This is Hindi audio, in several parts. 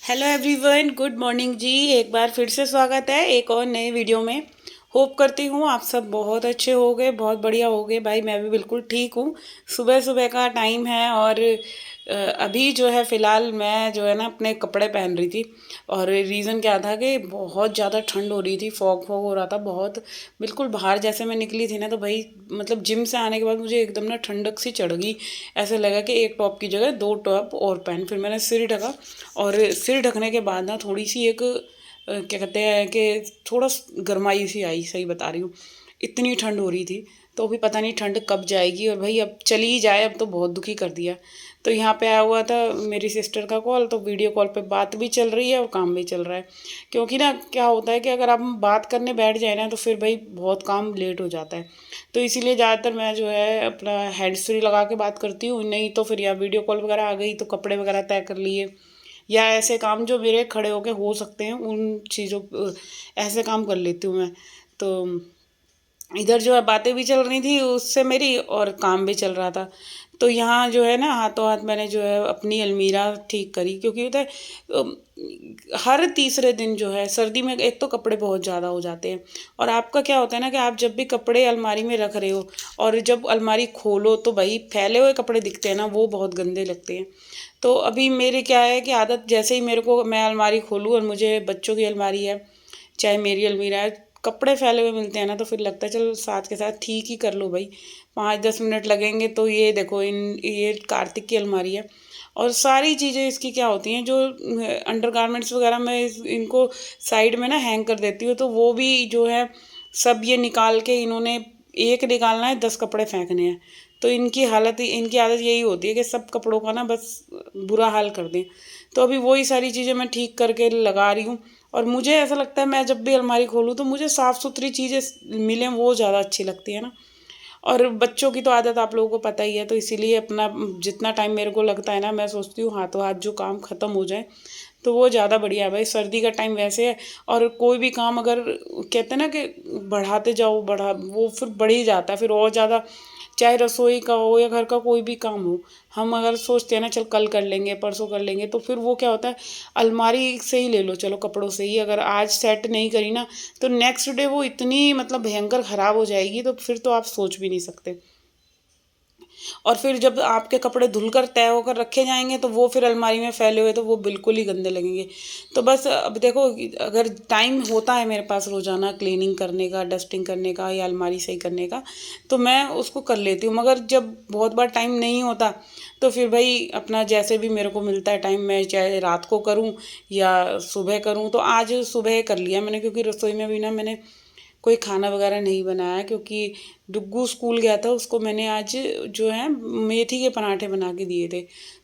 हेलो एवरीवन, गुड मॉर्निंग जी। एक बार फिर से स्वागत है एक और नए वीडियो में। होप करती हूँ आप सब बहुत अच्छे होगे, बहुत बढ़िया होगे। भाई मैं भी बिल्कुल ठीक हूँ। सुबह सुबह का टाइम है और अभी जो है फ़िलहाल मैं जो है ना अपने कपड़े पहन रही थी। और रीज़न क्या था कि बहुत ज़्यादा ठंड हो रही थी, फॉग फॉग हो रहा था बहुत। बिल्कुल बाहर जैसे मैं निकली थी ना तो भाई मतलब जिम से आने के बाद मुझे एकदम ना ठंडक सी चढ़ गई। ऐसे लगा कि एक टॉप की जगह दो टॉप और पहन। फिर मैंने सिर ढका और सिर ढकने के बाद ना थोड़ी सी एक क्या कहते हैं कि थोड़ा गर्माई सी आई। सही बता रही हूँ, इतनी ठंड हो रही थी। तो अभी पता नहीं ठंड कब जाएगी और भाई अब चली ही जाए, अब तो बहुत दुखी कर दिया। तो यहाँ पे आया हुआ था मेरी सिस्टर का कॉल, तो वीडियो कॉल पे बात भी चल रही है और काम भी चल रहा है। क्योंकि ना क्या होता है कि अगर आप बात करने बैठ जाए ना तो फिर भाई बहुत काम लेट हो जाता है। तो इसीलिए ज़्यादातर मैं जो है अपना हैंड्स फ्री लगा के बात करती हूँ, नहीं तो फिर या वीडियो कॉल वगैरह आ गई तो कपड़े वगैरह तय कर लिए, या ऐसे काम जो मेरे खड़े होके हो सकते हैं उन चीज़ों ऐसे काम कर लेती हूँ मैं। तो इधर जो है बातें भी चल रही थी उससे मेरी और काम भी चल रहा था। तो यहाँ जो है ना हाथों हाथ मैंने जो है अपनी अलमीरा ठीक करी, क्योंकि होता है हर तीसरे दिन जो है सर्दी में एक तो कपड़े बहुत ज़्यादा हो जाते हैं। और आपका क्या होता है ना कि आप जब भी कपड़े अलमारी में रख रहे हो और जब अलमारी खोलो तो भाई फैले हुए कपड़े दिखते हैं ना, वो बहुत गंदे लगते हैं। तो अभी मेरी क्या है कि आदत, जैसे ही मेरे को मैं अलमारी खोलूँ और मुझे बच्चों की अलमारी है चाहे मेरी अलमीरा है, कपड़े फैले हुए मिलते हैं ना तो फिर लगता है चल साथ के साथ ठीक ही कर लो भाई। 5-10 मिनट लगेंगे। तो ये देखो ये कार्तिक की अलमारी है और सारी चीज़ें इसकी क्या होती हैं जो अंडरगारमेंट्स वगैरह मैं इनको साइड में ना हैंग कर देती हूँ, तो वो भी जो है सब ये निकाल के इन्होंने एक निकालना है, 10 कपड़े फेंकने हैं। तो इनकी आदत यही होती है कि सब कपड़ों का ना बस बुरा हाल कर दें। तो अभी वही सारी चीज़ें मैं ठीक करके लगा रही हूँ। और मुझे ऐसा लगता है मैं जब भी अलमारी खोलूँ तो मुझे साफ़ सुथरी चीज़ें मिलें, वो ज़्यादा अच्छी लगती है ना। और बच्चों की तो आदत आप लोगों को पता ही है, तो इसीलिए अपना जितना टाइम मेरे को लगता है ना मैं सोचती हूँ हाथों हाथ जो काम ख़त्म हो जाए तो वो ज़्यादा बढ़िया है। भाई सर्दी का टाइम वैसे है और कोई भी काम अगर कहते हैं ना कि बढ़ाते जाओ वो फिर बढ़ ही जाता है फिर और ज़्यादा। चाहे रसोई का हो या घर का कोई भी काम हो, हम अगर सोचते हैं ना चल कल कर लेंगे परसों कर लेंगे तो फिर वो क्या होता है, अलमारी से ही ले लो चलो, कपड़ों से ही अगर आज सेट नहीं करी ना तो नेक्स्ट डे वो इतनी मतलब भयंकर ख़राब हो जाएगी तो फिर तो आप सोच भी नहीं सकते। और फिर जब आपके कपड़े धुलकर तय होकर रखे जाएंगे तो वो फिर अलमारी में फैले हुए तो वो बिल्कुल ही गंदे लगेंगे। तो बस अब देखो, अगर टाइम होता है मेरे पास रोज़ाना क्लीनिंग करने का, डस्टिंग करने का या अलमारी सही करने का, तो मैं उसको कर लेती हूँ। मगर जब बहुत बार टाइम नहीं होता तो फिर भाई अपना जैसे भी मेरे को मिलता है टाइम, मैं चाहे रात को करूँ या सुबह करूँ। तो आज सुबह कर लिया मैंने, क्योंकि रसोई में भी ना मैंने कोई खाना वगैरह नहीं बनाया, क्योंकि डुग्गू स्कूल गया था, उसको मैंने आज जो है मेथी के पराठे बना के दिए थे।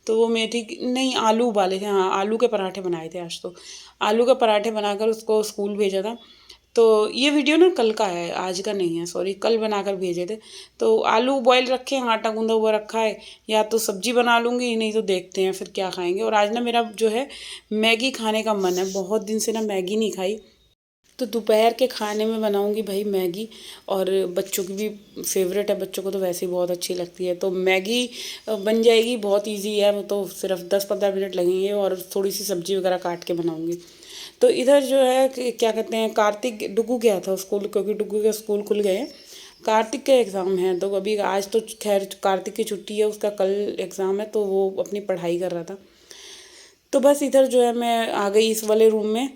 तो वो नहीं, आलू उबाले थे, हाँ आलू के पराठे बनाए थे आज। तो आलू के पराठे बनाकर उसको स्कूल भेजा था। तो ये वीडियो ना कल का है, आज का नहीं है, सॉरी, कल बनाकर भेजे थे। तो आलू बॉयल रखे हैं, आटा गूंदा हुआ रखा है, या तो सब्जी बना लूँगी, नहीं तो देखते हैं फिर क्या खाएंगे। और आज ना मेरा जो है मैगी खाने का मन है, बहुत दिन से ना मैगी नहीं खाई। तो दोपहर के खाने में बनाऊंगी भाई मैगी। और बच्चों की भी फेवरेट है, बच्चों को तो वैसे ही बहुत अच्छी लगती है। तो मैगी बन जाएगी, बहुत इजी है वो, तो सिर्फ 10-15 मिनट लगेंगे और थोड़ी सी सब्जी वगैरह काट के बनाऊंगी। तो इधर जो है क्या कहते हैं, कार्तिक डुग्गू गया था स्कूल, क्योंकि डुग्गू के स्कूल खुल गए हैं। कार्तिक के एग्ज़ाम हैं तो अभी आज तो खैर कार्तिक की छुट्टी है, उसका कल एग्ज़ाम है, तो वो अपनी पढ़ाई कर रहा था। तो बस इधर जो है मैं आ गई इस वाले रूम में।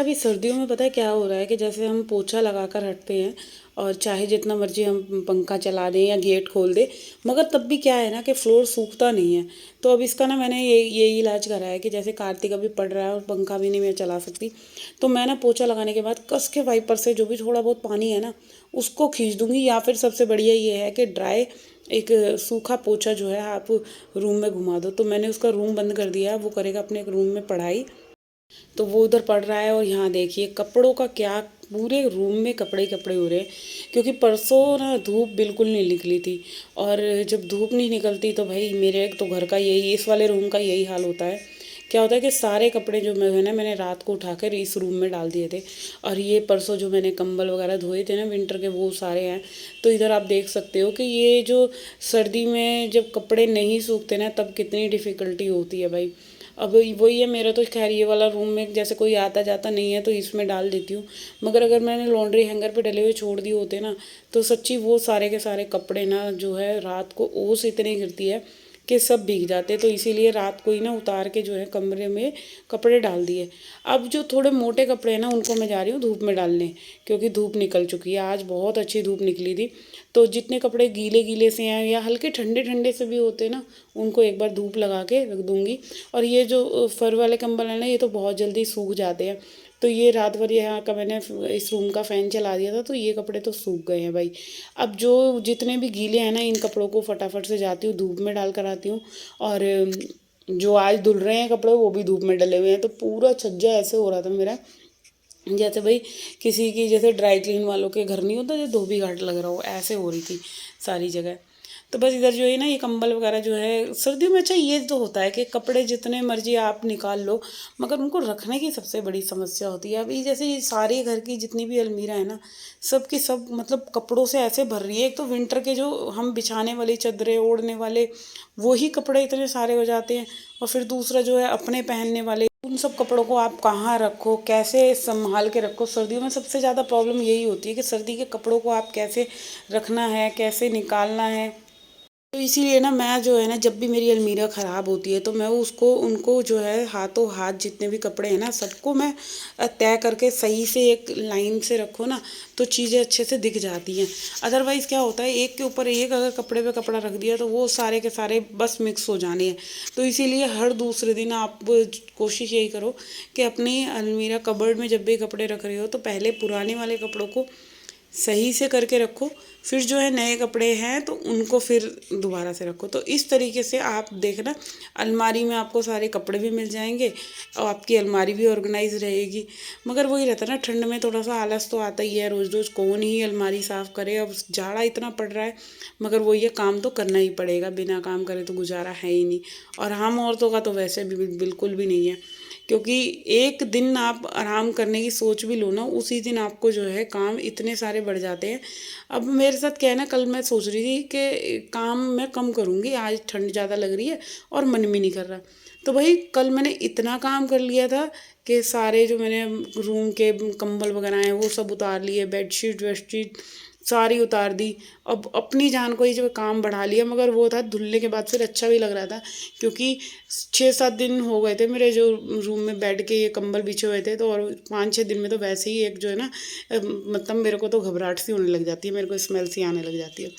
अभी सर्दियों में पता है क्या हो रहा है कि जैसे हम पोछा लगा कर हटते हैं और चाहे जितना मर्जी हम पंखा चला दें या गेट खोल दें, मगर तब भी क्या है ना कि फ्लोर सूखता नहीं है। तो अब इसका ना मैंने यही इलाज करा है कि जैसे कार्तिक अभी पड़ रहा है और पंखा भी नहीं मैं चला सकती, तो मैं ना पोछा लगाने के बाद कस के वाइपर से जो भी थोड़ा बहुत पानी है ना उसको खींच दूंगी, या फिर सबसे बढ़िया ये है कि ड्राई एक सूखा पोछा जो है आप रूम में घुमा दो। तो मैंने उसका रूम बंद कर दिया है, वो करेगा अपने एक रूम में पढ़ाई। तो वो उधर पढ़ रहा है और यहाँ देखिए कपड़ों का क्या, पूरे रूम में कपड़े ही कपड़े हो रहे हैं। क्योंकि परसों ना धूप बिल्कुल नहीं निकली थी, और जब धूप नहीं निकलती तो भाई मेरे तो घर का यही, इस वाले रूम का यही हाल होता है। क्या होता है कि सारे कपड़े जो मैंने रात को उठाकर इस रूम में डाल दिए थे, और ये परसों जो मैंने कंबल वगैरह धोए थे ना विंटर के, वो सारे हैं। तो इधर आप देख सकते हो कि ये जो सर्दी में जब कपड़े नहीं सूखते ना तब कितनी डिफ़िकल्टी होती है भाई। अब वही है, मेरा तो खैर ये वाला रूम में जैसे कोई आता जाता नहीं है तो इसमें डाल देती हूँ। मगर अगर मैंने लॉन्ड्री हैंगर पे डले हुए छोड़ दिए होते ना तो सच्ची वो सारे के सारे कपड़े ना जो है रात को ओस इतनी गिरती है कि सब भीग जाते। तो इसीलिए रात को ही ना उतार के जो है कमरे में कपड़े डाल दिए। अब जो थोड़े मोटे कपड़े हैं ना उनको मैं जा रही हूँ धूप में डालने, क्योंकि धूप निकल चुकी है, आज बहुत अच्छी धूप निकली थी। तो जितने कपड़े गीले गीले से हैं या हल्के ठंडे ठंडे से भी होते हैं ना, उनको एक बार धूप लगा के रख दूँगी। और ये जो फर वाले कंबल है ना ये तो बहुत जल्दी सूख जाते हैं। तो ये रात भर यहाँ का मैंने इस रूम का फ़ैन चला दिया था, तो ये कपड़े तो सूख गए हैं भाई। अब जो जितने भी गीले हैं ना इन कपड़ों को फटाफट से जाती हूँ धूप में डाल कर आती हूँ। और जो आज धुल रहे हैं कपड़े वो भी धूप में डले हुए हैं। तो पूरा छज्जा ऐसे हो रहा था मेरा जैसे भाई किसी की, जैसे ड्राई क्लीन वालों के घर नहीं होता जो धोबी घाट लग रहा हो, ऐसे हो रही थी सारी जगह। तो बस इधर जो है ना ये कंबल वगैरह जो है सर्दियों में, अच्छा ये तो होता है कि कपड़े जितने मर्जी आप निकाल लो मगर उनको रखने की सबसे बड़ी समस्या होती है। अभी जैसे ये सारे घर की जितनी भी अलमीरा है ना सब की सब मतलब कपड़ों से ऐसे भर रही है। एक तो विंटर के जो हम बिछाने वाली चादरें ओढ़ने वाले वही कपड़े इतने सारे हो जाते हैं, और फिर दूसरा जो है अपने पहनने वाले, उन सब कपड़ों को आप कहाँ रखो, कैसे संभाल के रखो। सर्दियों में सबसे ज़्यादा प्रॉब्लम यही होती है कि सर्दी के कपड़ों को आप कैसे रखना है, कैसे निकालना है। तो इसीलिए ना मैं जो है ना जब भी मेरी अलमीरा ख़राब होती है तो मैं उसको उनको जो है हाथों हाथ जितने भी कपड़े हैं ना सबको मैं तय करके सही से एक लाइन से रखो ना तो चीज़ें अच्छे से दिख जाती हैं। अदरवाइज़ क्या होता है एक के ऊपर एक अगर कपड़े पे कपड़ा रख दिया तो वो सारे के सारे बस मिक्स हो जाने हैं। तो इसीलिए हर दूसरे दिन आप कोशिश यही करो कि अपनी अलमीरा कबर्ड में जब भी कपड़े रख रहे हो तो पहले पुराने वाले कपड़ों को सही से करके रखो, फिर जो है नए कपड़े हैं तो उनको फिर दोबारा से रखो। तो इस तरीके से आप देखना अलमारी में आपको सारे कपड़े भी मिल जाएंगे और आपकी अलमारी भी ऑर्गेनाइज रहेगी। मगर वही रहता है ना ठंड में थोड़ा सा आलस तो आता ही है, रोज़ रोज़ कौन ही अलमारी साफ़ करे। अब जाड़ा इतना पड़ रहा है मगर वो ये काम तो करना ही पड़ेगा, बिना काम करे तो गुजारा है ही नहीं। और हम औरतों का तो वैसे भी बिल्कुल भी नहीं है, क्योंकि एक दिन आप आराम करने की सोच भी लो ना उसी दिन आपको जो है काम इतने सारे बढ़ जाते हैं। अब मेरे साथ क्या है ना, कल मैं सोच रही थी कि काम मैं कम करूँगी, आज ठंड ज़्यादा लग रही है और मन भी नहीं कर रहा। तो भाई कल मैंने इतना काम कर लिया था कि सारे जो मैंने रूम के कंबल वगैरह हैं वो सब उतार लिए, बेडशीट वेडशीट सारी उतार दी। अब अपनी जान को ही जो काम बढ़ा लिया, मगर वो था धुलने के बाद फिर अच्छा भी लग रहा था, क्योंकि 6-7 दिन हो गए थे मेरे जो रूम में बेड के ये कंबल बिछे हुए थे। तो और 5-6 दिन में तो वैसे ही एक जो है ना मतलब मेरे को तो घबराहट सी होने लग जाती है, मेरे को स्मेल सी आने लग जाती है।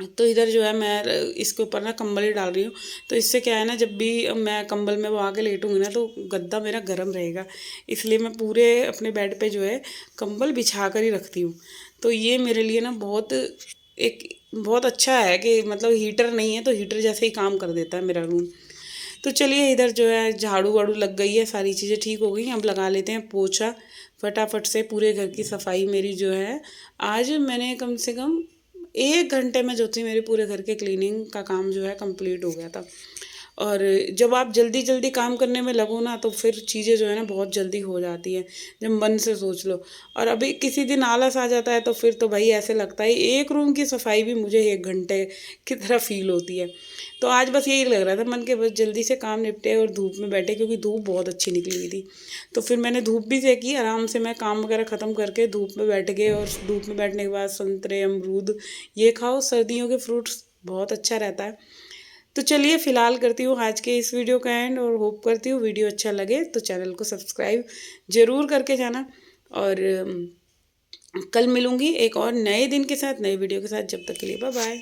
तो इधर जो है मैं इसके ऊपर ना कंबल ही डाल रही हूँ। तो इससे क्या है ना जब भी मैं कंबल में वो आके लेटूंगी ना तो गद्दा मेरा गर्म रहेगा, इसलिए मैं पूरे अपने बेड पे जो है कंबल बिछा कर ही रखती हूँ। तो ये मेरे लिए ना बहुत अच्छा है कि मतलब हीटर नहीं है तो हीटर जैसे ही काम कर देता है मेरा रूम। तो चलिए इधर जो है झाड़ू वाड़ू लग गई है, सारी चीज़ें ठीक हो गई, अब लगा लेते हैं पोछा फटाफट से। पूरे घर की सफाई मेरी जो है आज मैंने कम से कम 1 घंटे में जो थी मेरे पूरे घर के क्लीनिंग का काम जो है कंप्लीट हो गया था। और जब आप जल्दी जल्दी काम करने में लगो ना तो फिर चीज़ें जो है ना बहुत जल्दी हो जाती हैं जब मन से सोच लो। और अभी किसी दिन आलस आ जाता है तो फिर तो भाई ऐसे लगता है एक रूम की सफाई भी मुझे 1 घंटे की तरह फील होती है। तो आज बस यही लग रहा था मन के बस जल्दी से काम निपटे और धूप में बैठे, क्योंकि धूप बहुत अच्छी निकली हुई थी। तो फिर मैंने धूप भी सेकी, आराम से मैं काम वगैरह ख़त्म करके धूप में बैठ गए। और धूप में बैठने के बाद संतरे अमरूद ये खाओ, सर्दियों के फ्रूट्स बहुत अच्छा रहता है। तो चलिए फ़िलहाल करती हूँ आज के इस वीडियो का एंड, और होप करती हूँ वीडियो अच्छा लगे तो चैनल को सब्सक्राइब ज़रूर करके जाना। और कल मिलूँगी एक और नए दिन के साथ, नए वीडियो के साथ। जब तक के लिए बाय बाय।